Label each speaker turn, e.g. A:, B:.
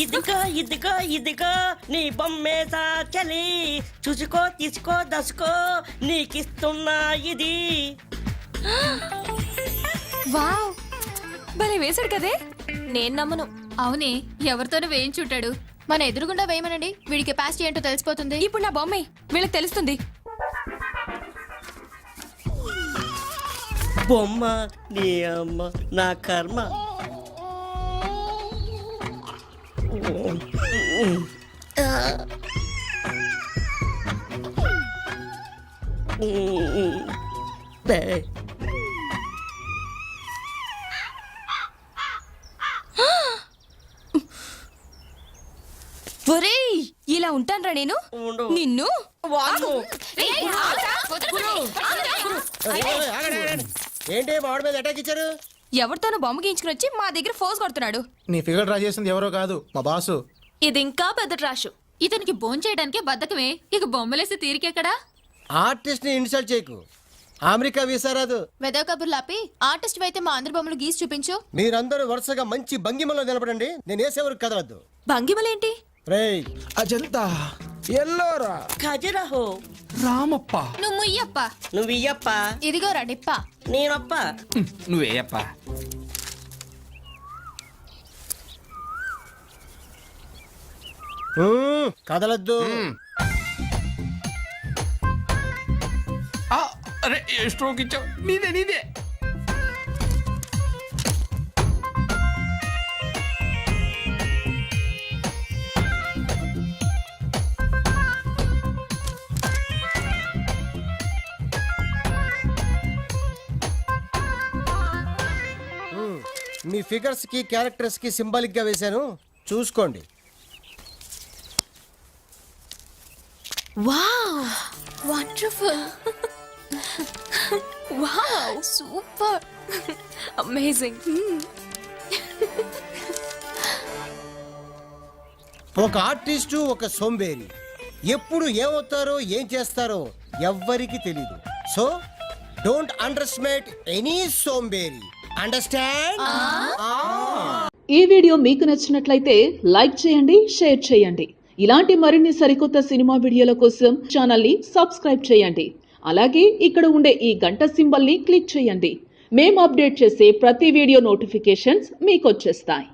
A: ఇదిగో ఇదిగో ఇదిగో నీ బొమ్మేదా చలి, చూసుకో తీసుకో దసుకో నీకిస్తున్నా ఇది.
B: వావ్, భలే వేసాడు కదే.
C: నేను నమ్మను.
B: అవునే, ఎవరితోనూ వేయించుంటాడు. మన ఎదురుగుండా వేయమనండి, వీడి కెపాసిటీ ఏంటో తెలిసిపోతుంది. ఇప్పుడు నా బొమ్మ వీళ్ళకి తెలుస్తుంది.
A: బొమ్మ నీ అమ్మ నా కర్మ.
B: ఒరేయ్, ఇలా ఉంటానురా నేను. నిన్ను
D: ఏంటి వాడి మీద అటాక్ ఇచ్చారు?
B: ఎవరితోనూ బొమ్మ గీయించుకుని వచ్చి మా దగ్గర ఫోర్స్ కొడుతున్నాడు.
E: నీ ఫిగర్ డ్రా చేసింది ఎవరో కాదు, మా బాసు.
C: ఇది ఇంకా పెద్ద ట్రాష్.
B: ఇతనికి బోన్ చేయడానికి బద్దకమే, ఇక బొమ్మలేసి తీరికెక్కడా?
D: ఆర్టిస్ట్ ని ఇన్సల్ట్ చేయకు, అమెరికా వీసా రాదు.
B: వెదవ కబుర్లు ఆపి ఆర్టిస్ట్ అయితే మా అందరి బొమ్మలు గీసి చూపించు.
D: మీరందరూ వరుసగా మంచి భంగిమలో నిలబడండి, నేను వేసేవరకు కదలద్దు.
C: భంగిమలేంటి?
D: రేయ్
E: అజంతా, ఎల్లోరా,
A: ఖజురహో,
E: రామప్ప,
B: నువ్వు ముయ్యప్ప,
A: నువ్వు ఇయ్యప్ప,
B: ఇదిగో రడిప్ప.
A: నేనప్ప.
E: నువ్వేయప్ప.
D: కదలద్దు.
E: అరే స్ట్రోక్ ఇచ్చావు, నీదే నీదే.
D: మీ ఫిగర్స్ కి క్యారెక్టర్స్ కి సింబాలిక్ గా వేశాను, చూసుకోండి.
C: Wow,
B: wonderful.
C: Wow,
B: super,
C: amazing.
D: ఒక ఆర్టిస్టు ఒక సోంబేరి ఎప్పుడు ఏమవుతారో ఏం చేస్తారో ఎవ్వరికి తెలీదు. సో డోంట్ అండర్స్టిమేట్ ఎనీ సోంబేరి. అండర్స్టాండ్?
F: ఈ వీడియో మీకు నచ్చినట్లయితే లైక్ చేయండి, షేర్ చేయండి. ఇలాంటి మరిన్ని సరికొత్త సినిమా వీడియోల కోసం ఛానల్ ని సబ్స్క్రైబ్ చేయండి. అలాగే ఇక్కడ ఉండే ఈ గంట సింబల్ ని క్లిక్ చేయండి. మేము అప్డేట్ చేసే ప్రతి వీడియో నోటిఫికేషన్స్ మీకు వచ్చేస్తాయి.